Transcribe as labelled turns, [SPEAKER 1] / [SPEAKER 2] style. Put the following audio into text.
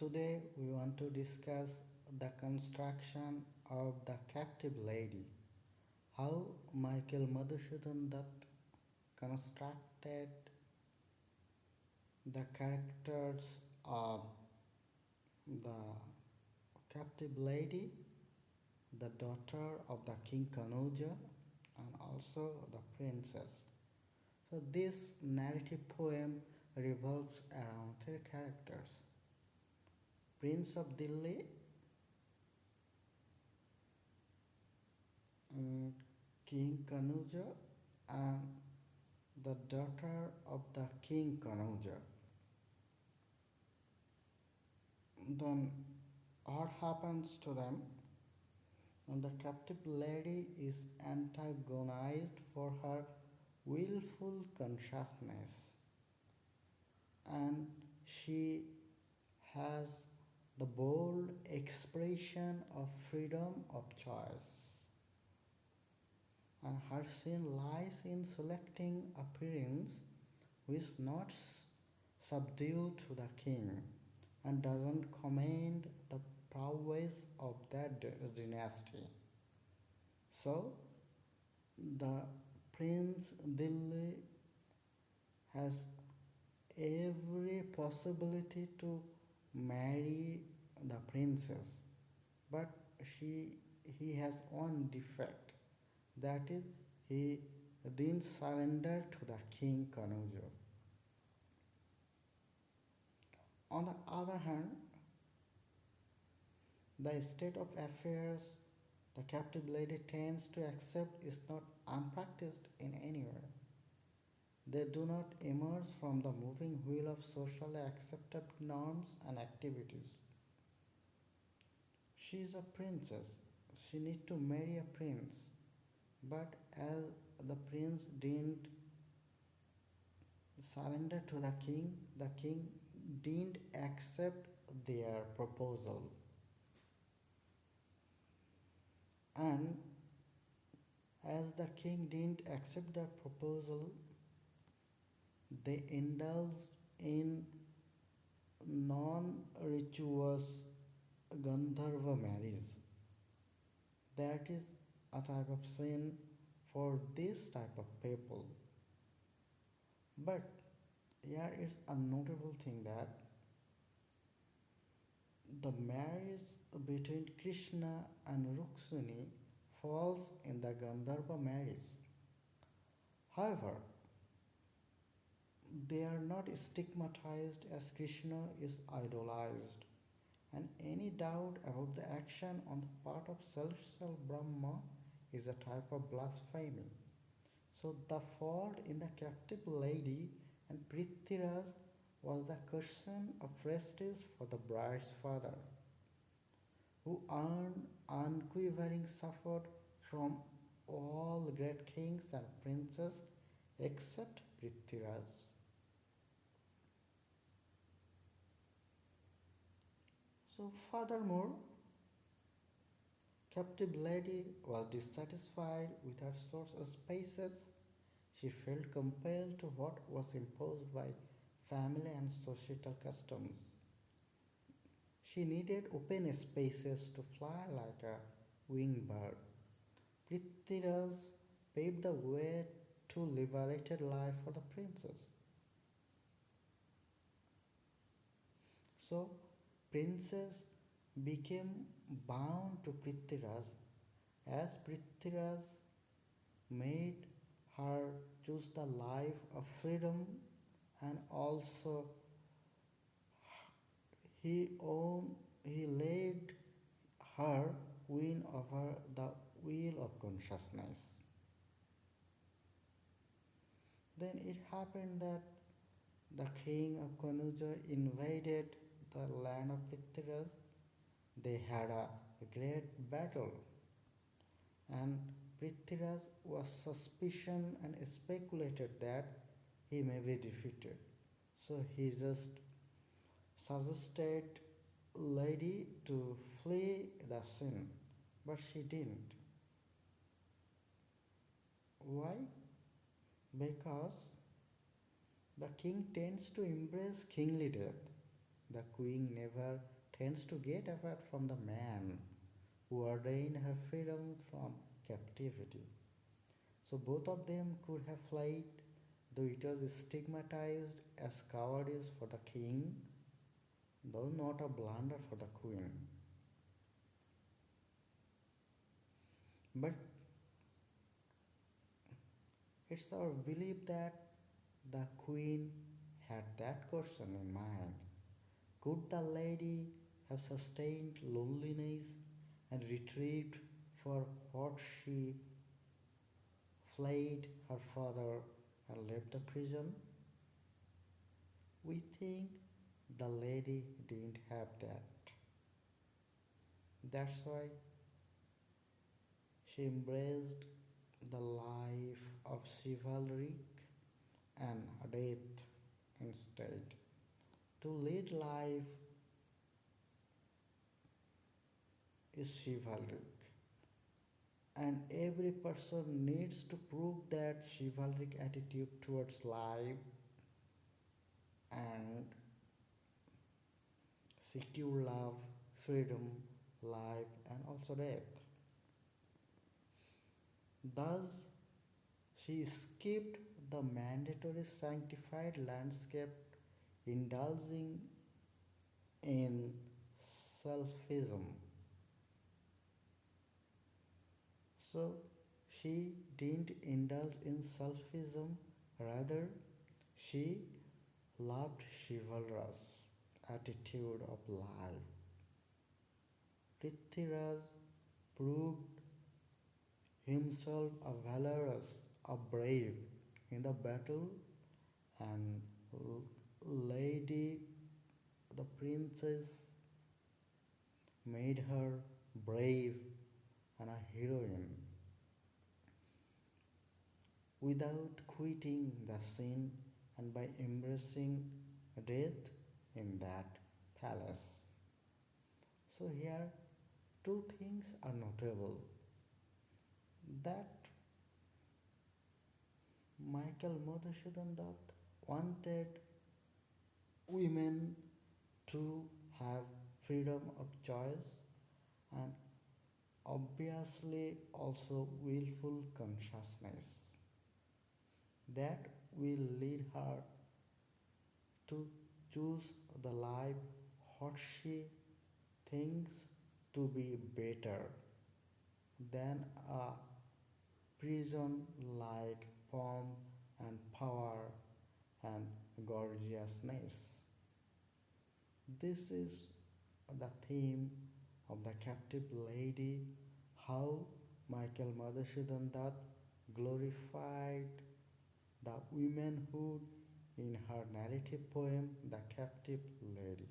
[SPEAKER 1] Today we want to discuss the construction of the captive lady. How Michael Madhusudan Dutt constructed the characters of the captive lady, the daughter of the King Kanauja, and also the princess. So this narrative poem revolves around three characters: Prince of Delhi, King Kanauja, and the daughter of the King Kanauja. Then what happens to them? And the captive lady is antagonized for her willful consciousness, and she has the bold expression of freedom of choice. And her sin lies in selecting a prince who is not subdued to the king and doesn't command the prowess of that dynasty. So, the Prince Dilli has every possibility to marry the princess, but he has one defect, that is, he didn't surrender to the King Kanauja. On the other hand, the state of affairs the captive lady tends to accept is not unpracticed in any way. They do not emerge from the moving wheel of socially accepted norms and activities. She is a princess. She needs to marry a prince. But as the prince didn't surrender to the king didn't accept their proposal. And as the king didn't accept the proposal, they indulged in non-rituous Gandharva marriage. That is a type of sin for this type of people. But here is a notable thing that the marriage between Krishna and Rukmini falls in the Gandharva marriage. However, they are not stigmatized as Krishna is idolized, and any doubt about the action on the part of celestial Brahma is a type of blasphemy. So the fault in the captive lady and Prithviraj was the question of prestige for the bride's father, who earned unquavering support from all great kings and princes except Prithviraj. So furthermore, captive lady was dissatisfied with her source of spaces. She felt compelled to what was imposed by family and societal customs. She needed open spaces to fly like a winged bird. Prithviraj paved the way to liberated life for the princess. So, princess became bound to Prithviraj as Prithviraj made her choose the life of freedom, and also he laid her win over the wheel of consciousness. Then it happened that the king of Kanauja invaded the land of Prithviraj. They had a great battle, and Prithviraj was suspicious and speculated that he may be defeated. So he just suggested lady to flee the scene, but she didn't. Why? Because the king tends to embrace kingly death. The queen never tends to get apart from the man who ordained her freedom from captivity. So both of them could have fled, though it was stigmatized as cowardice for the king, though not a blunder for the queen. But it's our belief that the queen had that question in mind. Could the lady have sustained loneliness and retrieved for what she fled her father and left the prison? We think the lady didn't have that. That's why she embraced the life of chivalry and death instead. To lead life is chivalric, and every person needs to prove that chivalric attitude towards life and secure love, freedom, life, and also death. Thus, she skipped the mandatory sanctified landscape, indulging in selfism. So, she didn't indulge in selfism, rather, she loved chivalrous attitude of life. Prithviraj proved himself a valorous, a brave in the battle, and Lady the princess made her brave and a heroine without quitting the scene and by embracing death in that palace. So here two things are notable that Michael Madhusudan Dutt wanted women to have freedom of choice and obviously also willful consciousness that will lead her to choose the life what she thinks to be better than a prison like pomp and power and gorgeousness. This is the theme of the Captive Lady, how Michael Madhusudan Dutt glorified the womanhood in her narrative poem, The Captive Lady.